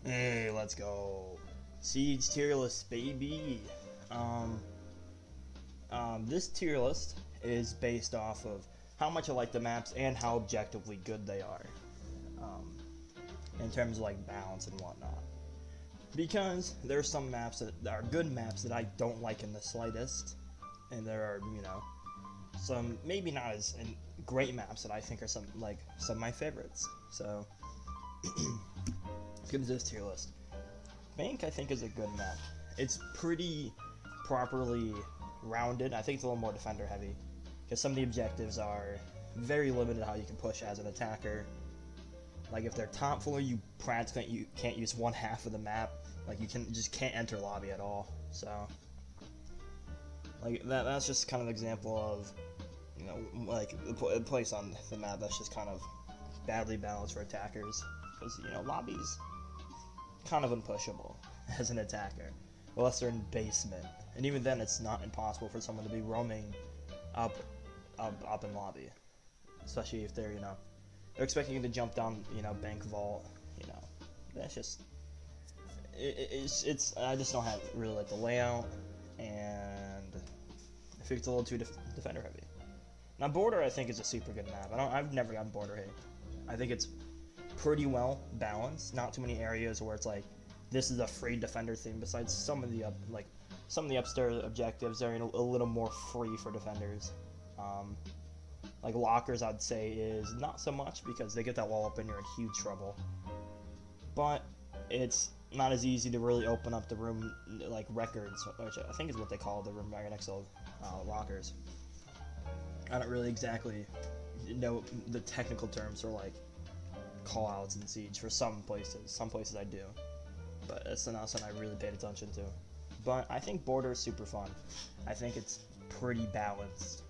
Hey, let's go. Siege tier list, baby. Um, this tier list is based off of how much I like the maps and how objectively good they are, um, in terms of like balance and whatnot. Because there are some maps that are good maps that I don't like in the slightest, and there are some maybe not as great maps that I think are some of my favorites. So let's get into this tier list. Bank, I think, is a good map. It's pretty properly rounded. I think it's a little more defender heavy because some of the objectives are very limited how you can push as an attacker. Like if they're top floor, you practically can't use one half of the map. Like you just can't enter lobby at all. So like that's just kind of an example of like a place on the map that's just kind of badly balanced for attackers because lobbies kind of unpushable as an attacker, unless they're in basement, and even then, it's not impossible for someone to be roaming up, up in lobby, especially if they're expecting you to jump down, bank vault, that's just it's I just don't have really like the layout, and I think it's a little too defender heavy. Now border I think is a super good map. I've never gotten border hate. I think it's pretty well balanced. Not too many areas where it's like this is a free defender theme. Besides some of the upstairs objectives are a little more free for defenders. Like lockers, I'd say is not so much because they get that wall open, you're in huge trouble. But it's not as easy to really open up the room like records, which I think is what they call the room right next to lockers. I don't really exactly know the technical terms for like callouts in Siege for some places. Some places I do, but it's not something I really paid attention to. But I think border is super fun. I think it's pretty balanced.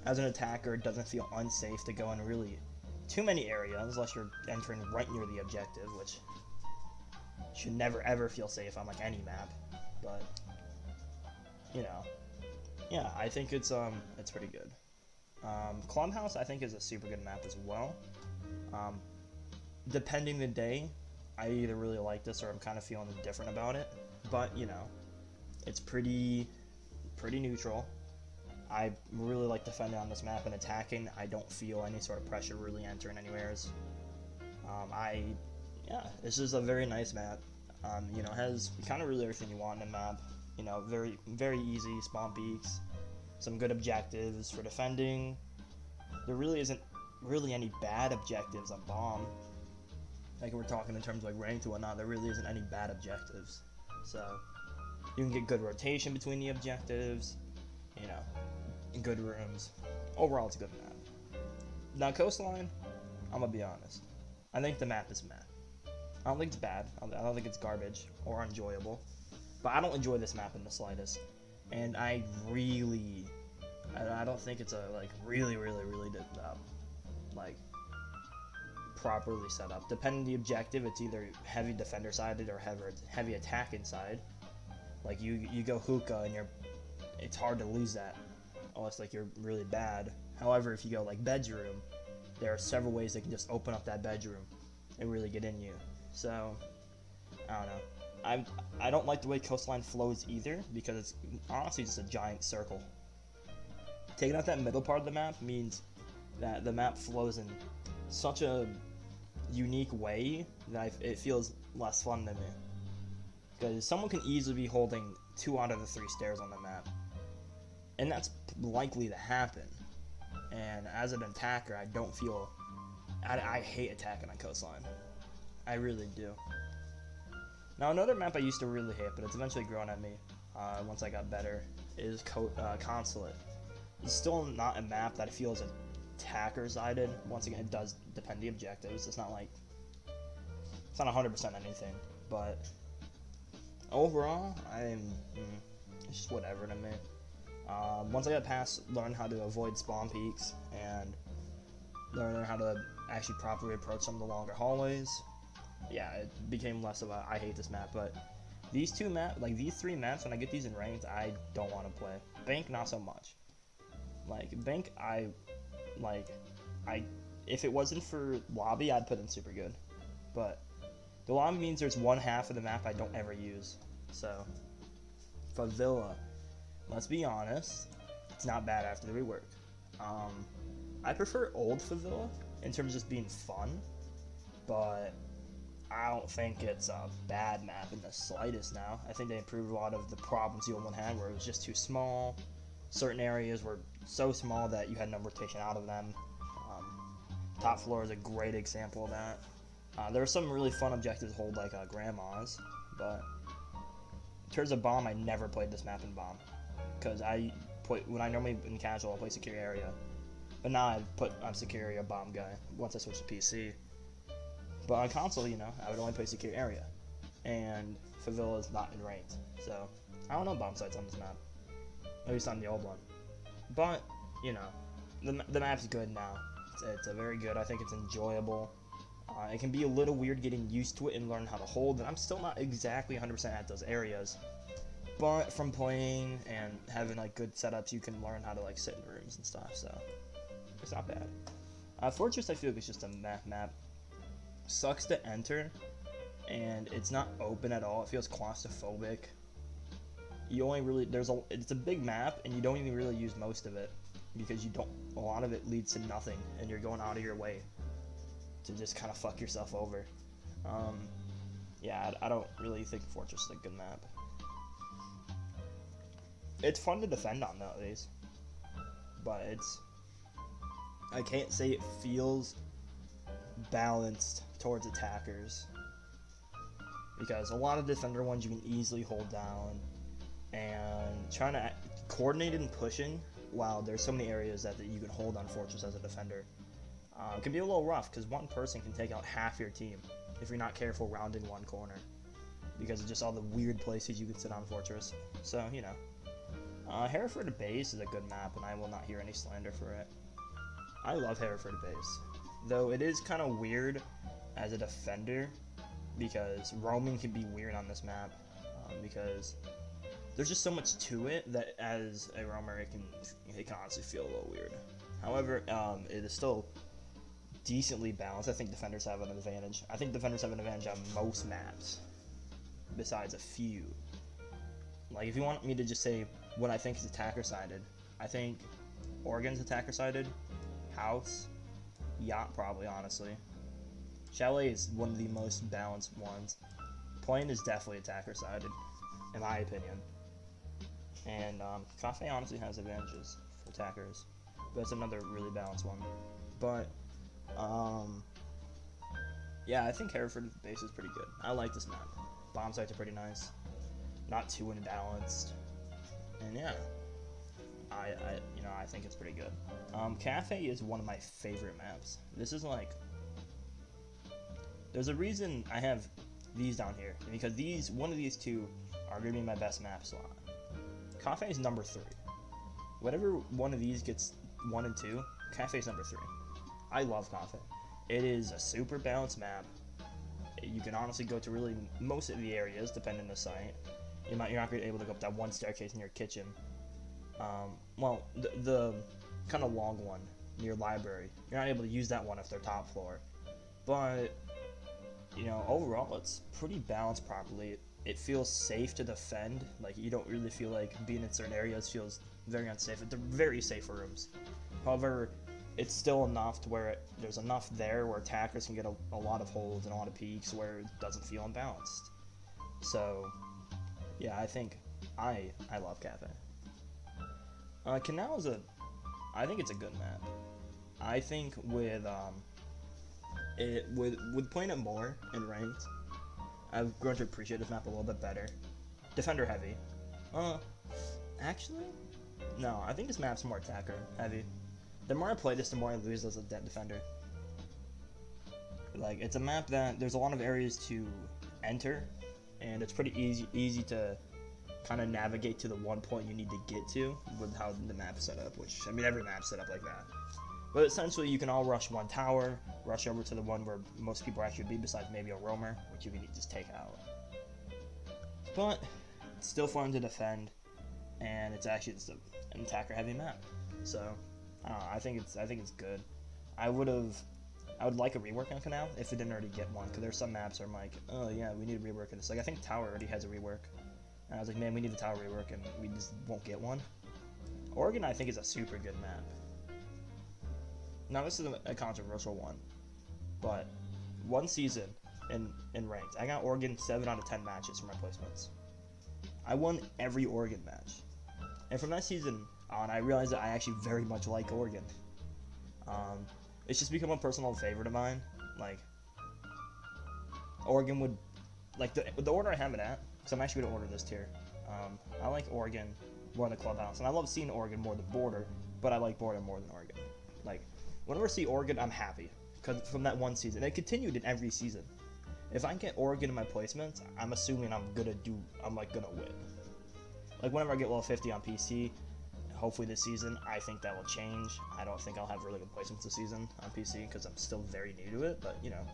As an attacker, it doesn't feel unsafe to go in really too many areas unless you're entering right near the objective, which should never ever feel safe on like any map. But yeah, I think it's pretty good. Clubhouse I think is a super good map as well. Depending the day, I either really like this or I'm kind of feeling different about it. But it's pretty neutral. I really like defending on this map and attacking. I don't feel any sort of pressure really entering anywheres. This is a very nice map. Has kind of really everything you want in a map. Very very easy spawn peaks, some good objectives for defending. There really isn't really any bad objectives on bomb. Like we're talking in terms of like ranked or whatnot, there really isn't any bad objectives. So you can get good rotation between the objectives, in good rooms. Overall, it's a good map. Now Coastline, I'm gonna be honest. I think the map is meh. I don't think it's bad. I don't think it's garbage or enjoyable. But I don't enjoy this map in the slightest. And I don't think it's a really properly set up. Depending on the objective, it's either heavy defender sided or heavy attack inside. Like you go hookah and it's hard to lose that unless like you're really bad. However, if you go like bedroom, there are several ways they can just open up that bedroom and really get in you. So I don't know. I don't like the way Coastline flows either because it's honestly just a giant circle. Taking out that middle part of the map means that the map flows in such a unique way that it feels less fun to me. Because someone can easily be holding 2 out of the 3 stairs on the map. And that's likely to happen. And as an attacker, I don't feel... I hate attacking on Coastline. I really do. Now another map I used to really hate, but it's eventually grown at me once I got better, is Consulate. It's still not a map that I feel is attacker-sided. Once again, it does depend the objectives. It's not 100% anything, but overall, it's just whatever to me. Once I got past learn how to avoid spawn peaks and learn how to actually properly approach some of the longer hallways, yeah, it became less of a I hate this map. But these 3 maps, when I get these in ranked, I don't want to play. Bank, not so much. Bank, if it wasn't for lobby, I'd put in super good. But The lobby means there's one half of the map I don't ever use. So, Favilla. Let's be honest, it's not bad after the rework. I prefer old Favilla in terms of just being fun, but I don't think it's a bad map in the slightest now. I think they improved a lot of the problems the old one had, where it was just too small. Certain areas were so small that you had no rotation out of them. Top floor is a great example of that. There were some really fun objectives to hold, like grandmas, but in terms of bomb, I never played this map in bomb, because when I normally in casual, I play secure area, but now I'm secure area bomb guy once I switch to PC. But on console, you know, I would only play secure area, and Favilla is not in ranked, so I don't know bomb sites on this map, at least on the old one. But you know, the map's good now. It's a very good. I think it's enjoyable. It can be a little weird getting used to it and learn how to hold, and I'm still not exactly 100% at those areas. But from playing and having like good setups, you can learn how to like sit in rooms and stuff. So it's not bad. Fortress, I feel like it's just a map. Sucks to enter, and it's not open at all. It feels claustrophobic. You only really it's a big map, and you don't even really use most of it because a lot of it leads to nothing, and you're going out of your way to just kind of fuck yourself over. Yeah, I don't really think Fortress is a good map. It's fun to defend on nowadays, but I can't say it feels balanced towards attackers, because a lot of defender ones you can easily hold down, and trying to coordinate and pushing while there's so many areas that you can hold on Fortress as a defender can be a little rough, because one person can take out half your team if you're not careful rounding one corner, because of just all the weird places you can sit on Fortress. So, you know, Hereford Base is a good map, and I will not hear any slander for it. I love Hereford Base, though it is kind of weird as a defender, because roaming can be weird on this map, because there's just so much to it that as a roamer it can honestly feel a little weird. However, it is still decently balanced. I think defenders have an advantage. I think defenders have an advantage on most maps, besides a few. Like, if you want me to just say what I think is attacker-sided, I think Oregon's attacker-sided, House, Yacht probably, honestly. Chalet is one of the most balanced ones. Plain is definitely attacker-sided, in my opinion. And Cafe honestly has advantages for attackers, but it's another really balanced one. But yeah, I think Hereford Base is pretty good. I like this map. Bomb sites are pretty nice, not too imbalanced, and yeah, I think it's pretty good. Cafe is one of my favorite maps. This is like, there's a reason I have these down here, because one of these two are gonna be my best map slot. Cafe is number 3. Whatever one of these gets 1 and 2, Cafe is number 3. I love Cafe. It is a super balanced map. You can honestly go to really most of the areas, depending on the site. You're not going to be able to go up that one staircase in your kitchen. Well, the kind of long one near library, you're not able to use that one if they're top floor. But, you know, overall, it's pretty balanced properly. It feels safe to defend. Like, you don't really feel like being in certain areas feels very unsafe. They're very safe rooms. However, it's still enough to where there's enough there where attackers can get a lot of holds and a lot of peaks where it doesn't feel unbalanced. So, yeah, I think I love Cafe. Canal I think it's a good map. I think with playing it more in ranked, I've grown to appreciate this map a little bit better. Defender heavy. Actually, no, I think this map's more attacker heavy. The more I play this, the more I lose as a dead defender. Like, it's a map that there's a lot of areas to enter, and it's pretty easy to kind of navigate to the one point you need to get to with how the map's set up, which, I mean, every map's set up like that. But essentially, you can all rush one tower, rush over to the one where most people actually be, besides maybe a roamer, which you can just take out. But it's still fun to defend, and it's actually just an attacker-heavy map. So I think it's good. I would have I would like a rework on Canal if it didn't already get one, because there's some maps where I'm like, oh yeah, we need a rework of this. Like, I think Tower already has a rework. And I was like, man, we need a Tower rework, and we just won't get one. Oregon, I think, is a super good map. Now, this is a controversial one, but one season in ranked, I got Oregon 7 out of 10 matches for my placements. I won every Oregon match. And from that season on, I realized that I actually very much like Oregon. It's just become a personal favorite of mine. Like, Oregon would, like, the order I have it at, because I'm actually going to order this tier. I like Oregon more than the Clubhouse, and I love seeing Oregon more than Border, but I like Border more than Oregon. Like, whenever I see Oregon, I'm happy, because from that one season, it continued in every season. If I get Oregon in my placements, I'm assuming I'm gonna win. Like, whenever I get level 50 on PC, hopefully this season, I think that will change. I don't think I'll have really good placements this season on PC, because I'm still very new to it, but, you know.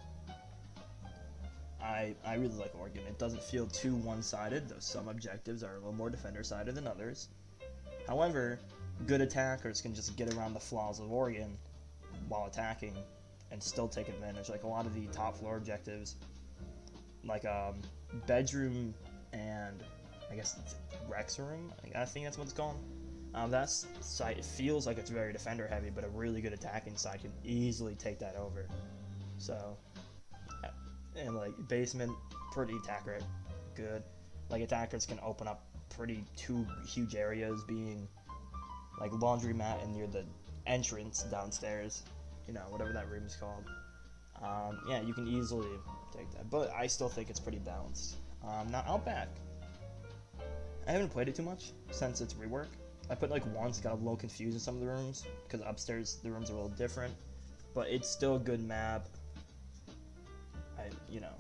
I really like Oregon. It doesn't feel too one-sided, though some objectives are a little more defender-sided than others. However, good attackers can just get around the flaws of Oregon while attacking and still take advantage. Like, a lot of the top floor objectives, like bedroom and I guess it's Rex room, I think that's what it's called. That site, it feels like it's very defender heavy, but a really good attacking side can easily take that over. So, and like basement, pretty attacker good. Like, attackers can open up two huge areas, being like laundromat and near the entrance downstairs, you know, whatever that room is called. Yeah, you can easily take that, but I still think it's pretty balanced. Now, Outback, I haven't played it too much since its rework. I put like once, got a little confused in some of the rooms, because upstairs the rooms are a little different, but it's still a good map. You know,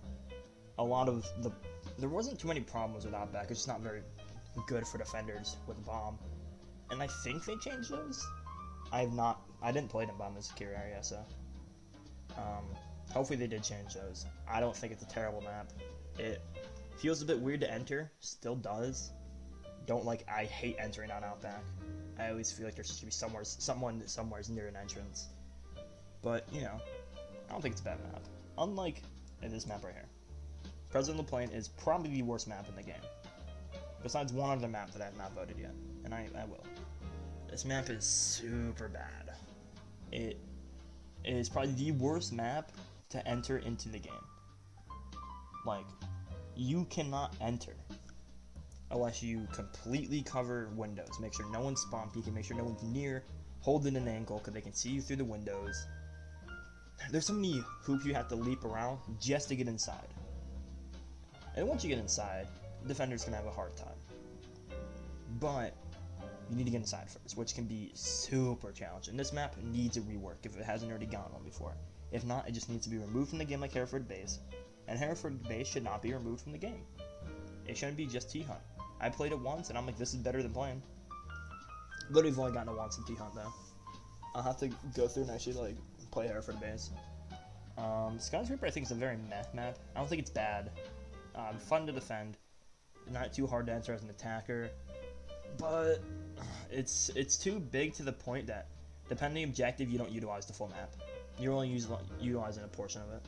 a lot of there wasn't too many problems with Outback. It's just not very good for defenders with bomb, and I think they changed those. I didn't play it in bomb and secure area, so hopefully they did change those. I don't think it's a terrible map. It feels a bit weird to enter, still does. I hate entering on Outback. I always feel like there should be someone somewhere's near an entrance. But, you know, I don't think it's a bad map. Unlike in this map right here. President of the Plain is probably the worst map in the game. Besides one other map that I have not voted yet. And I will. This map is super bad. It is probably the worst map to enter into the game. Like, you cannot enter unless you completely cover windows. Make sure no one's spawn peeking, make sure no one's near, holding an angle because they can see you through the windows. There's so many hoops you have to leap around just to get inside. And once you get inside, defenders can have a hard time. But you need to get inside first, which can be super challenging. This map needs a rework if it hasn't already gotten one before. If not, it just needs to be removed from the game like Hereford Base. And Hereford Base should not be removed from the game. It shouldn't be just T-Hunt. I played it once, and I'm like, this is better than playing. Literally, I've only gotten it once in T-Hunt, though. I'll have to go through and actually, like, play Hereford Base. Skyscraper, I think, is a very meh map. I don't think it's bad. Fun to defend. Not too hard to enter as an attacker. But it's too big to the point that, depending on the objective, you don't utilize the full map. You're only utilizing a portion of it.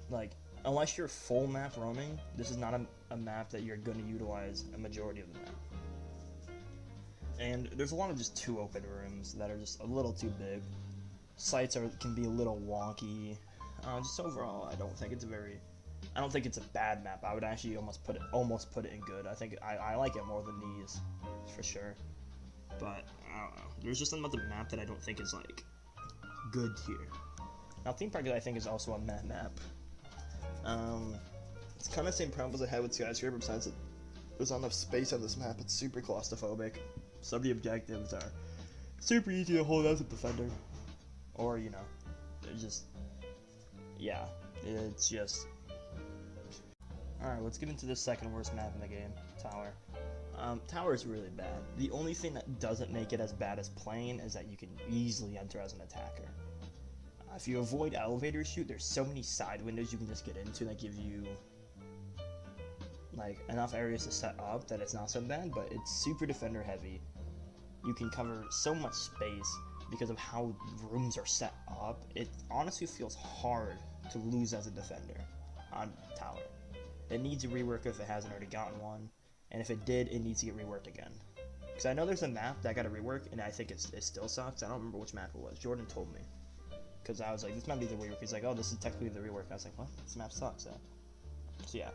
Like, unless you're full map roaming, this is not a map that you're going to utilize a majority of the map. And there's a lot of just too open rooms that are just a little too big. Sites can be a little wonky. Just overall, I don't think it's a bad map. I would actually almost put it in good. I think I like it more than these, for sure. But I don't know. There's just something about the map that I don't think is like good here. Now, Theme Park, I think, is also a meh map. It's kind of the same problems I had with Skyscraper, besides there's not enough space on this map. It's super claustrophobic. Some of the objectives are super easy to hold as a defender. Or, you know, it's just, yeah, it's just. Alright, let's get into the second worst map in the game, Tower. Tower is really bad. The only thing that doesn't make it as bad as Plane is that you can easily enter as an attacker. If you avoid elevator shoot, there's so many side windows you can just get into that give you like enough areas to set up that it's not so bad, but it's super defender heavy. You can cover so much space because of how rooms are set up, it honestly feels hard to lose as a defender on tower. It needs a rework if it hasn't already gotten one, and if it did, it needs to get reworked again. Because I know there's a map that got a rework, and I think it still sucks. I don't remember which map it was. Jordan told me. Because I was like, this map needs a rework. He's like, oh, this is technically the rework. I was like, what? This map sucks. So yeah.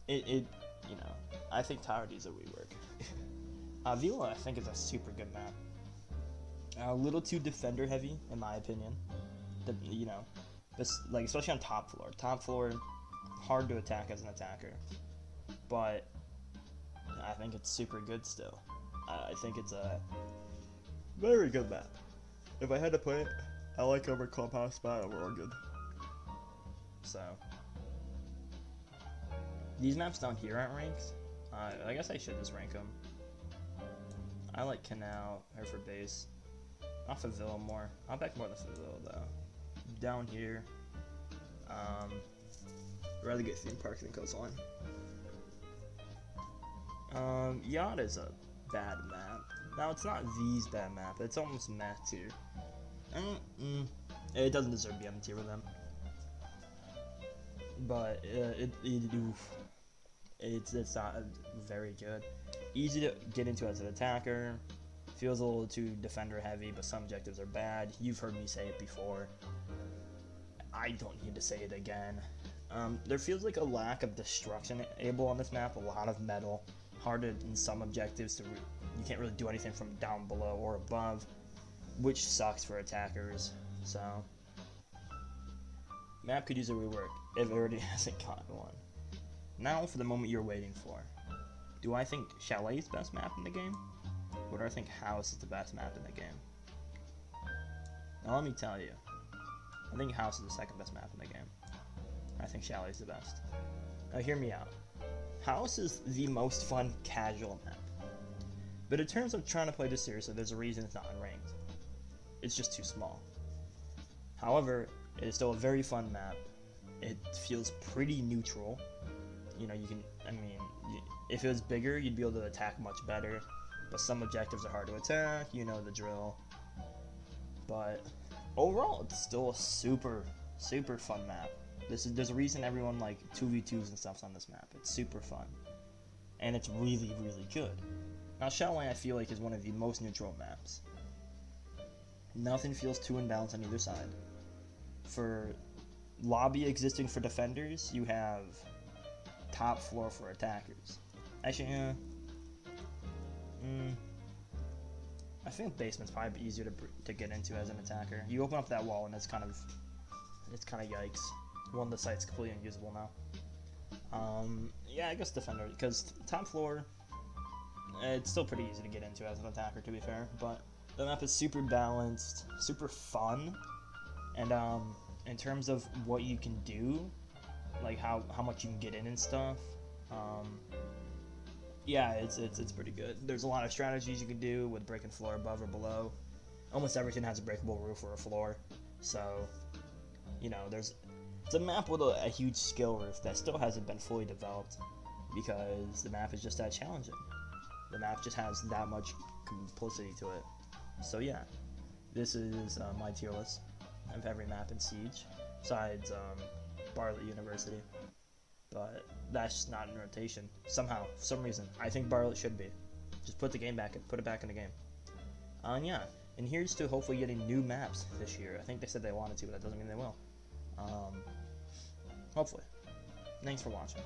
You know, I think Tower needs a rework. Villa, I think, is a super good map. A little too defender heavy, in my opinion. You know, like especially on top floor. Top floor, hard to attack as an attacker, but I think it's super good still. I think it's a very good map. If I had to play it, I like over Clubhouse Spot over Oregon. So these maps down here aren't ranked. I guess I should just rank them. I like Canal, Hereford Base. Not Favilla more. I'll back more than Favilla though. Down here, I'd rather get Theme Park than Coastline. Yacht is a bad map. Now it's not V's bad map. It's almost meh tier. It doesn't deserve to be on the tier with them. But it's not very good. Easy to get into as an attacker. Feels a little too defender heavy, but some objectives are bad. You've heard me say it before. I don't need to say it again. There feels like a lack of destruction able on this map. A lot of metal. Hard to, in some objectives, you can't really do anything from down below or above, which sucks for attackers. So, map could use a rework if it already hasn't gotten one. Now for the moment you're waiting for. Do I think Chalet is the best map in the game? Or do I think House is the best map in the game? Now let me tell you. I think House is the second best map in the game. I think Chalet is the best. Now hear me out. House is the most fun casual map. But in terms of trying to play this seriously, there's a reason it's not unranked. It's just too small. However, it is still a very fun map. It feels pretty neutral. You know, if it was bigger, you'd be able to attack much better. But some objectives are hard to attack, you know the drill. But overall, it's still a super, super fun map. There's a reason everyone like 2v2s and stuff's on this map. It's super fun. And it's really, really good. Now, Shadowline, I feel like, is one of the most neutral maps. Nothing feels too imbalanced on either side. For lobby existing for defenders, you have top floor for attackers. Actually, I think basement's probably easier to get into as an attacker. You open up that wall and it's kind of yikes. One of the site's completely unusable now. Yeah, I guess defender, because top floor, it's still pretty easy to get into as an attacker, to be fair. But the map is super balanced, super fun, and in terms of what you can do, like how much you can get in and stuff. Yeah, it's pretty good. There's a lot of strategies you can do with breaking floor above or below. Almost everything has a breakable roof or a floor. So, you know, it's a map with a huge skill roof that still hasn't been fully developed because the map is just that challenging. The map just has that much complicity to it. So yeah, this is my tier list of every map in Siege, besides Bartlett University. But that's just not in rotation. Somehow, for some reason, I think Bartlett should be. Just put it back in the game. Yeah, and here's to hopefully getting new maps this year. I think they said they wanted to, but that doesn't mean they will. Hopefully. Thanks for watching.